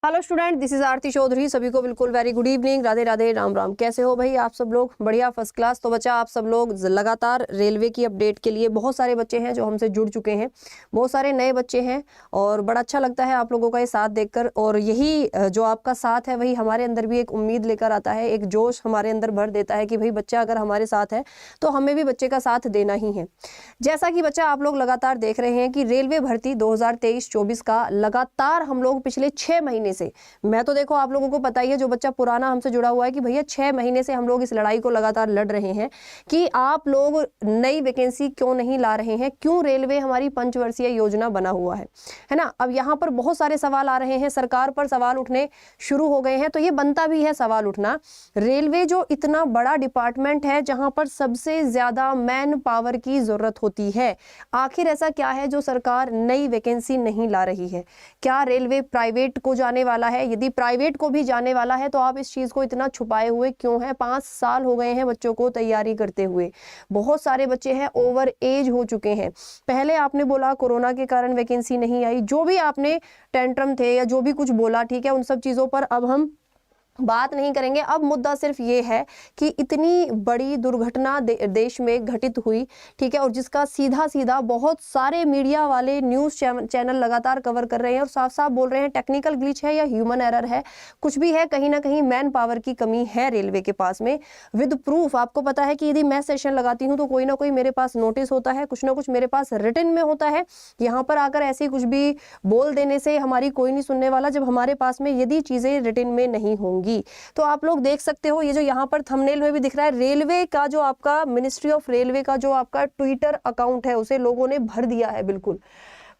Hello student, this is आरती चौधरी। सभी को बिल्कुल very good evening, Radhe Radhe, Ram Ram. कैसे हो भाई आप सब लोग? बढ़िया, फर्स्ट क्लास। तो बच्चा आप सब लोग लगातार रेलवे की अपडेट के लिए, बहुत सारे बच्चे हैं जो हमसे जुड़ चुके हैं, बहुत सारे नए बच्चे हैं और बड़ा अच्छा लगता है आप लोगों का ये साथ देखकर। और यही जो आपका साथ है वही हमारे अंदर भी एक उम्मीद लेकर आता है, एक जोश हमारे अंदर भर देता है कि भाई बच्चा अगर हमारे साथ है तो हमें भी बच्चे का साथ देना ही है। जैसा कि बच्चा आप लोग लगातार देख रहे हैं कि रेलवे भर्ती 2023-24 का लगातार हम लोग पिछले 6 महीने से, मैं तो देखो आप लोगों को पता ही है, जो बच्चा पुराना हमसे जुड़ा हुआ है, कि भैया 6 महीने से हम लोग इस लड़ाई को लगातार लड़ रहे हैं कि आप लोग नई वैकेंसी क्यों नहीं ला रहे हैं, क्यों रेलवे हमारी पंचवर्षीय योजना बना हुआ है ना। अब यहाँ पर बहुत सारे सवाल आ रहे हैं, सरकार पर सवाल उठने शुरू हो गए हैं, तो ये बनता भी है सवाल उठना। रेलवे जो इतना बड़ा डिपार्टमेंट है जहां पर सबसे ज्यादा मैन पावर की जरूरत होती है, आखिर ऐसा क्या है जो सरकार नई वैकेंसी नहीं ला रही है? क्या रेलवे प्राइवेट को जाने वाला है? यदि प्राइवेट को भी जाने वाला है तो आप इस चीज को इतना छुपाए हुए क्यों हैं? 5 साल हो गए हैं बच्चों को तैयारी करते हुए, बहुत सारे बच्चे हैं ओवर एज हो चुके हैं। पहले आपने बोला कोरोना के कारण वैकेंसी नहीं आई, जो भी आपने टेंट्रम थे या जो भी कुछ बोला, ठीक है, उन सब चीजों पर अब हम बात नहीं करेंगे। अब मुद्दा सिर्फ ये है कि इतनी बड़ी दुर्घटना देश में घटित हुई, ठीक है, और जिसका सीधा सीधा बहुत सारे मीडिया वाले न्यूज़ चैनल लगातार कवर कर रहे हैं और साफ साफ बोल रहे हैं टेक्निकल ग्लिच है या ह्यूमन एरर है, कुछ भी है, कहीं ना कहीं मैन पावर की कमी है रेलवे के पास में, विद प्रूफ। आपको पता है कि यदि मैं सेशन लगाती हूँ तो कोई ना कोई मेरे पास नोटिस होता है, कुछ ना कुछ मेरे पास रिटन में होता है। यहाँ पर आकर ऐसी कुछ भी बोल देने से हमारी कोई नहीं सुनने वाला, जब हमारे पास में यदि चीजें रिटन में नहीं होंगी। तो आप लोग देख सकते हो, ये जो यहाँ पर थंबनेल में भी दिख रहा है, रेलवे का जो आपका मिनिस्ट्री ऑफ रेलवे का जो आपका ट्विटर अकाउंट है उसे लोगों ने भर दिया है, बिल्कुल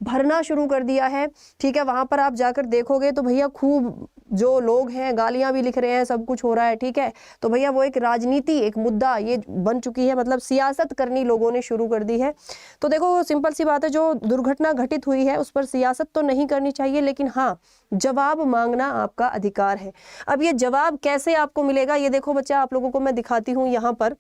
भरना शुरू कर दिया है, ठीक है। वहां पर आप जाकर देखोगे तो भैया खूब जो लोग हैं गालियां भी लिख रहे हैं, सब कुछ हो रहा है, ठीक है। तो भैया वो एक राजनीति, एक मुद्दा ये बन चुकी है, मतलब सियासत करनी लोगों ने शुरू कर दी है। तो देखो सिंपल सी बात है, जो दुर्घटना घटित हुई है उस पर सियासत तो नहीं करनी चाहिए, लेकिन हाँ, जवाब मांगना आपका अधिकार है। अब ये जवाब कैसे आपको मिलेगा, ये देखो बच्चा आप लोगों को मैं दिखाती हूँ। यहाँ पर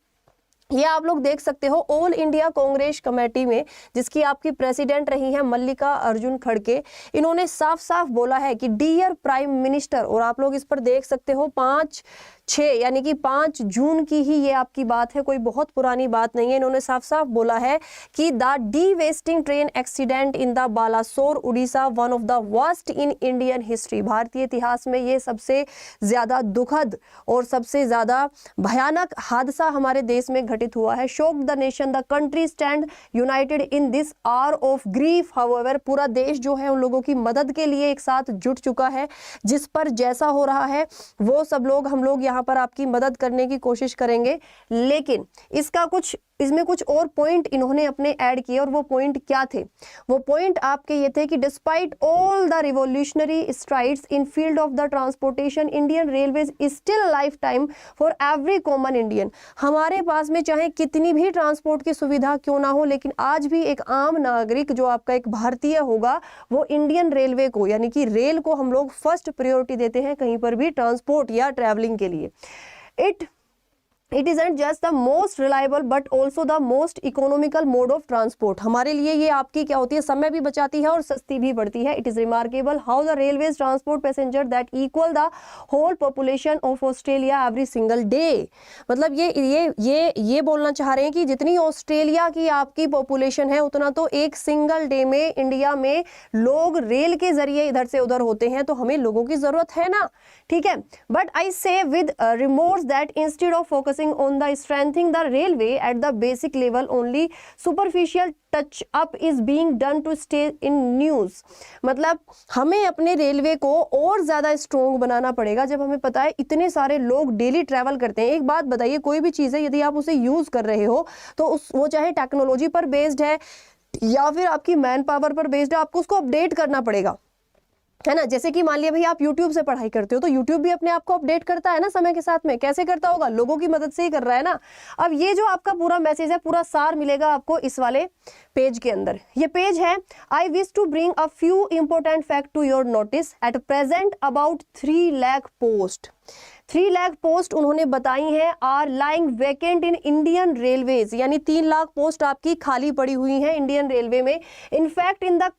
ये आप लोग देख सकते हो, ऑल इंडिया कांग्रेस कमेटी में जिसकी आपकी प्रेसिडेंट रही हैं मल्लिका अर्जुन खड़गे, इन्होंने साफ साफ बोला है कि डियर प्राइम मिनिस्टर, और आप लोग इस पर देख सकते हो 5/6 यानी कि 5 जून की ही ये आपकी बात है, कोई बहुत पुरानी बात नहीं है। इन्होंने साफ साफ बोला है कि the D-wasting train accident in the Balasore Orissa one of the worst in Indian history, भारतीय इतिहास में ये सबसे ज्यादा दुखद और सबसे ज्यादा भयानक हादसा हमारे देश में घटित हुआ है। शोक the nation, the country stand United in this hour of grief. However, पूरा देश जो है उन लोगों की मदद के लिए एक साथ जुट चुका है, जिस पर जैसा हो रहा है वो सब लोग, हम लोग यहाँ पर आपकी मदद करने की कोशिश करेंगे। लेकिन इसमें कुछ और पॉइंट इन्होंने अपने ऐड किए, और वो पॉइंट क्या थे? वो पॉइंट आपके ये थे कि despite all the revolutionary strides in field of the transportation, Indian railways still life time for every common Indian. हमारे पास में चाहे कितनी भी ट्रांसपोर्ट की सुविधा क्यों ना हो, लेकिन आज भी एक आम नागरिक जो आपका एक भारतीय होगा, वो इंडियन रेलवे को, यानी कि रेल को हम लोग फर्स्ट प्रायोरिटी देते हैं कहीं पर भी ट्रांसपोर्ट या ट्रैवलिंग के लिए। It isn't just the most reliable but also the most economical mode of transport. हमारे लिए ये आपकी क्या होती है, समय भी बचाती है और सस्ती भी पड़ती है। It is remarkable how the railways transport passenger that equal the whole population of Australia every single day. मतलब ये बोलना चाह रहे हैं कि जितनी ऑस्ट्रेलिया की आपकी पॉपुलेशन है उतना तो एक सिंगल डे में इंडिया में लोग रेल के जरिए इधर से उधर होते हैं, तो हमें लोगों की जरूरत है ना, ठीक है। But I say with remorse that instead of focusing on the strengthening the railway at the basic level, only superficial touch up is being done to stay in news. मतलब हमें अपने रेलवे को और ज्यादा स्ट्रॉन्ग बनाना पड़ेगा, जब हमें पता है इतने सारे लोग डेली ट्रैवल करते हैं। एक बात बताइए, कोई भी चीज है यदि आप उसे यूज कर रहे हो तो वो चाहे टेक्नोलॉजी पर बेस्ड है या फिर आपकी मैन पावर पर बेस्ड है, आपको उसको अपडेट करना पड़ेगा, है ना। जैसे कि मान लिया भाई आप YouTube से पढ़ाई करते हो तो YouTube भी अपने आप को अपडेट करता है ना समय के साथ में, कैसे करता होगा? लोगों की मदद से ही कर रहा है ना। अब ये जो आपका पूरा मैसेज है, पूरा सार मिलेगा आपको इस वाले पेज के अंदर। ये पेज है, I wish to bring a few important fact to your notice. At present about 3 lakh post 3 lakh post उन्होंने बताई हैं are lying vacant in Indian railways, यानी 3 लाख पोस्ट आपकी खाली पड़ी हुई हैं इंडियन रेलवे में। In fact in the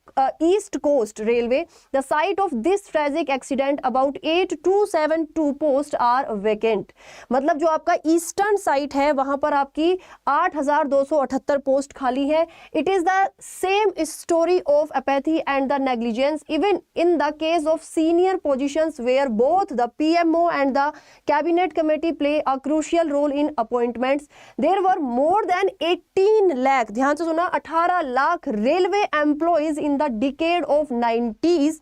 east coast railway the site of this tragic accident about 8272 post are vacant. मतलब जो आपका ईस्टर्न साइट है वहां पर आपकी 8278 पोस्ट खाली है। It is the same story of apathy and the negligence even in the case of senior positions where both the PMO and the cabinet committee play a crucial role in appointments. There were more than 18 lakh, ध्यान से सुना, 18 lakh railway employees in the decade of 90s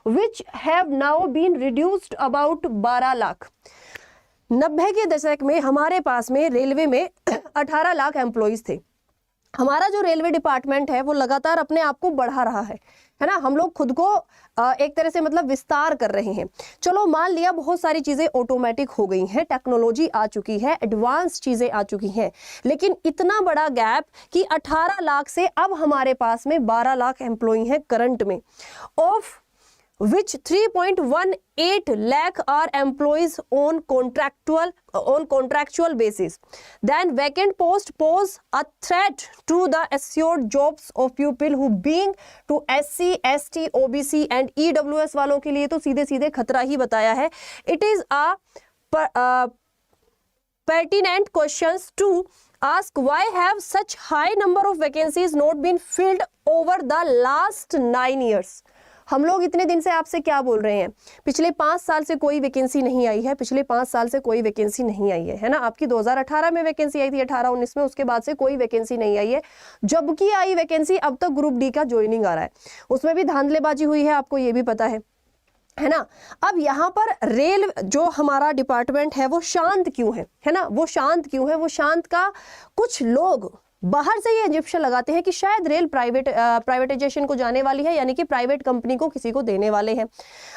which have now been reduced about 12 lakh. 90 के दशक में हमारे पास में railway में 18 lakh employees थे। हमारा जो रेलवे डिपार्टमेंट है वो लगातार अपने आप को बढ़ा रहा है ना, हम लोग खुद को एक तरह से मतलब विस्तार कर रहे हैं। चलो मान लिया बहुत सारी चीजें ऑटोमेटिक हो गई हैं, टेक्नोलॉजी आ चुकी है, एडवांस चीजें आ चुकी हैं, लेकिन इतना बड़ा गैप कि 18 लाख से अब हमारे पास में 12 लाख एम्प्लॉई हैं करंट में, of which 3.18 lakh are employees on contractual basis. Then vacant post pose a threat to the assured jobs of people who being to SC, ST, OBC and EWS वालों के लिए तो सीधे सीधे खतरा ही बताया है। It is a pertinent questions to ask why have such high number of vacancies not been filled over the last 9 years. हम लोग इतने दिन से आपसे क्या बोल रहे हैं, पिछले 5 साल से कोई वैकेंसी नहीं आई है, पिछले 5 साल से कोई वैकेंसी नहीं आई है ना। आपकी 2018 में वैकेंसी आई थी, 18-19 में, उसके बाद से कोई वैकेंसी नहीं आई है। जबकि आई वैकेंसी अब तक ग्रुप डी का ज्वाइनिंग आ रहा है, उसमें भी धांधलेबाजी हुई है, आपको ये भी पता है ना। अब यहाँ पर रेल जो हमारा डिपार्टमेंट है वो शांत क्यों है ना, वो शांत क्यों है? वो शांत का कुछ लोग बाहर से ये इंजेक्शन लगाते हैं कि शायद रेल प्राइवेटाइजेशन को जाने वाली है, यानी कि प्राइवेट कंपनी को किसी को देने वाले हैं।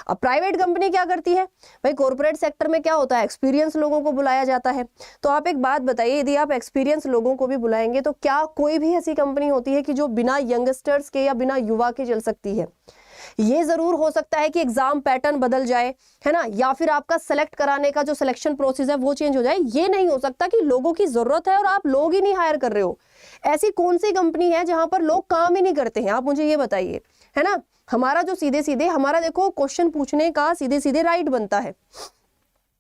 अब प्राइवेट कंपनी क्या करती है भाई, कॉर्पोरेट सेक्टर में क्या होता है, एक्सपीरियंस लोगों को बुलाया जाता है। तो आप एक बात बताइए, यदि आप एक्सपीरियंस लोगों को भी बुलाएंगे तो क्या कोई भी ऐसी कंपनी होती है कि जो बिना यंगस्टर्स के या बिना युवा के चल सकती है? ये जरूर हो सकता है कि एग्जाम पैटर्न बदल जाए, है ना, या फिर आपका सेलेक्ट कराने का जो सिलेक्शन प्रोसेस है वो चेंज हो जाए। ये नहीं हो सकता कि लोगों की जरूरत है और आप लोग ही नहीं हायर कर रहे हो। ऐसी कौन सी कंपनी है जहां पर लोग काम ही नहीं करते हैं, आप मुझे ये बताइए, है ना। हमारा जो सीधे सीधे हमारा देखो क्वेश्चन पूछने का सीधे सीधे राइट बनता है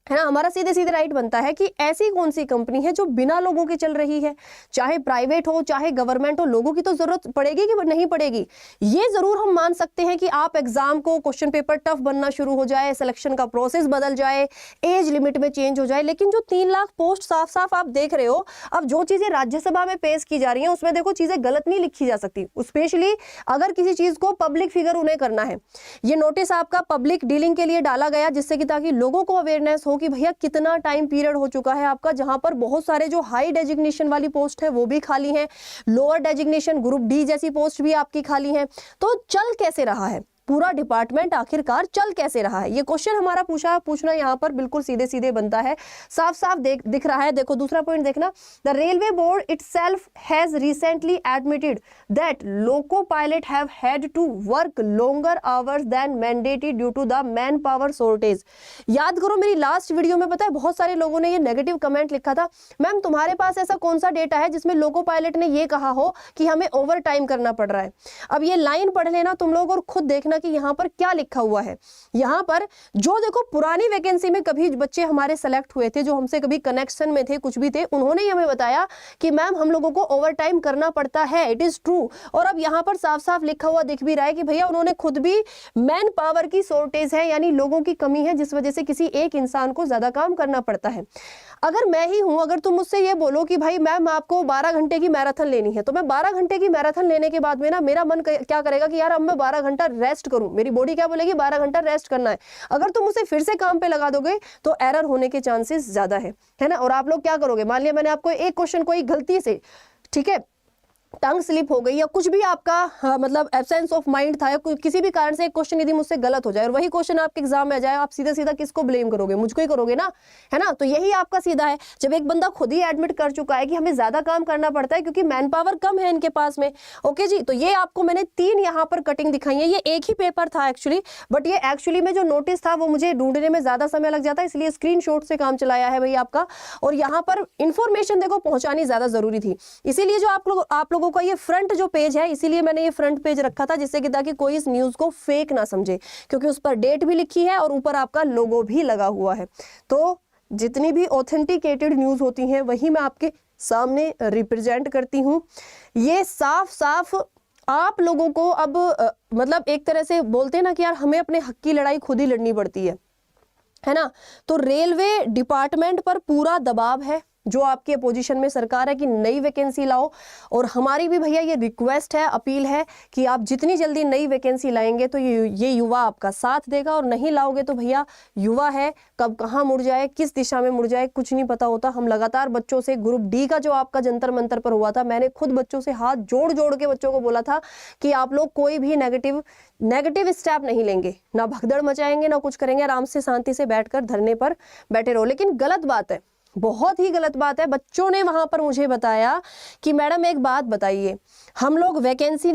ना, हमारा सीधे सीधे राइट बनता है कि ऐसी कौन सी कंपनी है जो बिना लोगों के चल रही है, चाहे प्राइवेट हो चाहे गवर्नमेंट हो, लोगों की तो जरूरत पड़ेगी कि नहीं पड़ेगी। ये जरूर हम मान सकते हैं कि आप एग्जाम को क्वेश्चन पेपर टफ बनना शुरू हो जाए, सिलेक्शन का प्रोसेस बदल जाए, एज लिमिट में चेंज हो जाए, लेकिन जो 3 लाख पोस्ट साफ साफ आप देख रहे हो, अब जो चीजें राज्यसभा में पेश की जा रही है उसमें देखो चीजें गलत नहीं लिखी जा सकती, स्पेशली अगर किसी चीज को पब्लिक फिगर उन्हें करना है। ये नोटिस आपका पब्लिक डीलिंग के लिए डाला गया, जिससे कि ताकि लोगों को अवेयरनेस हो कि भैया कितना टाइम पीरियड हो चुका है आपका, जहां पर बहुत सारे जो हाई डेजिग्नेशन वाली पोस्ट है वो भी खाली हैं, लोअर डेजिग्नेशन ग्रुप डी जैसी पोस्ट भी आपकी खाली हैं। तो चल कैसे रहा है पूरा डिपार्टमेंट, आखिरकार चल कैसे रहा है, ये क्वेश्चन हमारा पूछना यहाँ पर बिल्कुल सीधे सीधे बनता है, साफ साफ दिख रहा है। देखो दूसरा पॉइंट देखना, the railway board itself has recently admitted that loco pilot have had to work longer hours than mandated due to the man power shortage. याद करो मेरी लास्ट वीडियो में, पता है बहुत सारे लोगों ने ये नेगेटिव कमेंट लिखा था, मैम तुम्हारे पास ऐसा कौन सा डेटा है जिसमें लोको पायलट ने ये कहा हो कि हमें ओवर टाइम करना पड़ रहा है। अब ये लाइन पढ़ लेना तुम लोग और खुद देखना कि यहाँ पर क्या लिखा हुआ है। यहाँ पर जो देखो पुरानी वैकेंसी में कभी बच्चे हमारे सेलेक्ट हुए थे, जो हमसे कभी कनेक्शन में थे, कुछ भी थे, उन्होंने हमें बताया कि मैम हम लोगों को ओवर टाइम करना पड़ता है, इट इज ट्रू। और अब यहाँ पर साफ साफ लिखा हुआ दिख भी रहा है कि भैया उन्होंने खुद भी मैन पावर की शॉर्टेज है, यानी लोगों की कमी है, जिस वजह से किसी एक इंसान को ज्यादा काम करना पड़ता है। अगर मैं ही हूं, अगर तुम मुझसे ये बोलो कि भाई मैम आपको 12 घंटे की मैराथन लेनी है, तो मैं 12 घंटे की मैराथन लेने के बाद में ना मेरा मन क्या करेगा कि यार अब मैं 12 घंटा रेस्ट करूं, मेरी बॉडी क्या बोलेगी 12 घंटा रेस्ट करना है। अगर तुम उसे फिर से काम पे लगा दोगे तो एरर होने के चांसेस ज्यादा है ना। और आप लोग क्या करोगे, मान लिया मैंने आपको एक क्वेश्चन कोई गलती से, ठीक है, टंग स्लिप हो गई या कुछ भी आपका मतलब एब्सेंस ऑफ माइंड था या किसी भी कारण से एक क्वेश्चन यदि मुझसे गलत हो जाए और वही क्वेश्चन आपके एग्जाम में आ जाए, आप सीधा सीधा किसको ब्लेम करोगे? मुझको ही करोगे ना, है ना? तो यही आपका सीधा है। जब एक बंदा खुद ही एडमिट कर चुका है कि हमें ज्यादा काम करना पड़ता है क्योंकि मैन पावर कम है इनके पास में। ओके जी, तो ये आपको मैंने 3 यहाँ पर कटिंग दिखाई है। ये एक ही पेपर था एक्चुअली, बट ये एक्चुअली में जो नोटिस था वो मुझे ढूंढने में ज्यादा समय लग जाता है, इसलिए स्क्रीनशॉट से काम चलाया है भाई आपका। और यहाँ पर इंफॉर्मेशन देखो पहुंचानी ज्यादा जरूरी थी, इसीलिए जो आप लोगों का ये फ्रंट जो पेज है, इसीलिए मैंने ये फ्रंट पेज रखा था, जिससे कि ताकि कोई इस न्यूज को फेक ना समझे, क्योंकि उस पर डेट भी लिखी है और ऊपर आपका लोगो भी लगा हुआ है। तो जितनी भी ऑथेंटिकेटेड न्यूज होती हैं वही मैं आपके सामने रिप्रेजेंट करती हूँ। ये साफ साफ आप लोगों को अब मतलब एक तरह से बोलते हैं ना कि यार हमें अपने हक की लड़ाई खुद ही लड़नी पड़ती है ना? तो रेलवे डिपार्टमेंट पर पूरा दबाव है, जो आपके अपोजिशन में सरकार है, कि नई वैकेंसी लाओ। और हमारी भी भैया ये रिक्वेस्ट है, अपील है कि आप जितनी जल्दी नई वैकेंसी लाएंगे तो ये युवा आपका साथ देगा, और नहीं लाओगे तो भैया युवा है, कब कहाँ मुड़ जाए, किस दिशा में मुड़ जाए कुछ नहीं पता होता। हम लगातार बच्चों से, ग्रुप डी का जो आपका जंतर मंतर पर हुआ था, मैंने खुद बच्चों से हाथ जोड़ जोड़ के बच्चों को बोला था कि आप लोग कोई भी नेगेटिव स्टेप नहीं लेंगे, ना भगदड़ मचाएंगे, ना कुछ करेंगे, आराम से शांति से बैठकर धरने पर बैठे रहो। लेकिन गलत बात है, बहुत ही गलत बात है। बच्चों ने वहां पर मुझे बताया कि मैडम एक बात बताइए, हम लोग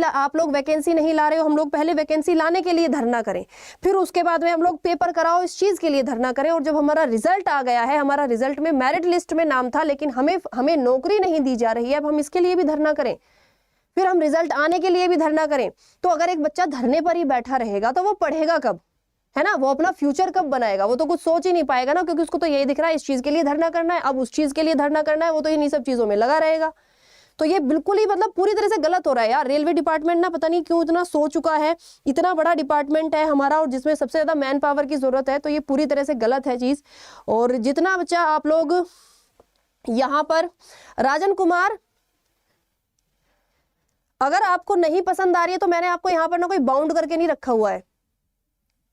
आप लोग वैकेंसी नहीं ला रहे हो, हम लोग पहले वैकेंसी लाने के लिए धरना करें, फिर उसके बाद में हम लोग पेपर कराओ इस चीज के लिए धरना करें, और जब हमारा रिजल्ट आ गया है, हमारा रिजल्ट में मेरिट लिस्ट में नाम था, लेकिन हमें नौकरी नहीं दी जा रही है, अब हम इसके लिए भी धरना करें, फिर हम रिजल्ट आने के लिए भी धरना करें। तो अगर एक बच्चा धरने पर ही बैठा रहेगा तो वो पढ़ेगा कब, है ना? वो अपना फ्यूचर कब बनाएगा? वो तो कुछ सोच ही नहीं पाएगा ना, क्योंकि उसको तो यही दिख रहा है इस चीज के लिए धरना करना है, अब उस चीज के लिए धरना करना है, वो तो इन्हीं सब चीजों में लगा रहेगा। तो ये बिल्कुल ही मतलब पूरी तरह से गलत हो रहा है यार। रेलवे डिपार्टमेंट ना पता नहीं क्यों इतना सो चुका है, इतना बड़ा डिपार्टमेंट है हमारा और जिसमें सबसे ज्यादा मैन पावर की जरूरत है, तो ये पूरी तरह से गलत है चीज। और जितना बच्चा आप लोग यहाँ पर, राजन कुमार, अगर आपको नहीं पसंद आ रही है तो मैंने आपको यहाँ पर ना कोई बाउंड करके नहीं रखा हुआ है,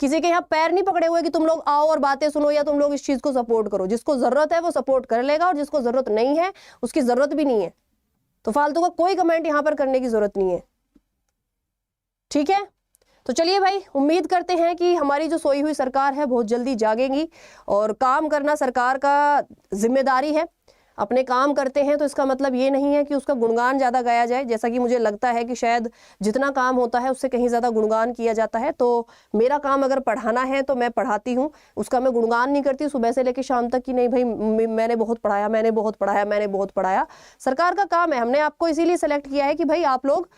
किसी के यहाँ पैर नहीं पकड़े हुए कि तुम लोग आओ और बातें सुनो या तुम लोग इस चीज को सपोर्ट करो। जिसको जरूरत है वो सपोर्ट कर लेगा, और जिसको जरूरत नहीं है उसकी जरूरत भी नहीं है। तो फालतू का कोई कमेंट यहाँ पर करने की जरूरत नहीं है, ठीक है? तो चलिए भाई, उम्मीद करते हैं कि हमारी जो सोई हुई सरकार है बहुत जल्दी जागेगी, और काम करना सरकार का जिम्मेदारी है। अपने काम करते हैं तो इसका मतलब ये नहीं है कि उसका गुणगान ज्यादा गाया जाए, जैसा कि मुझे लगता है कि शायद जितना काम होता है उससे कहीं ज्यादा गुणगान किया जाता है। तो मेरा काम अगर पढ़ाना है तो मैं पढ़ाती हूँ, उसका मैं गुणगान नहीं करती सुबह से लेकर शाम तक कि नहीं भाई मैंने बहुत पढ़ाया, मैंने बहुत पढ़ाया, मैंने बहुत पढ़ाया। सरकार का काम है, हमने आपको इसीलिए सेलेक्ट किया है कि भाई आप लोग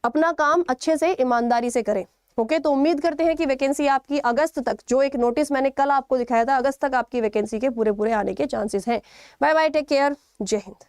अपना काम अच्छे से ईमानदारी से करें। ओके, तो उम्मीद करते हैं कि वैकेंसी आपकी अगस्त तक, जो एक नोटिस मैंने कल आपको दिखाया था, अगस्त तक आपकी वैकेंसी के पूरे आने के चांसेस हैं। बाय बाय, टेक केयर, जय हिंद।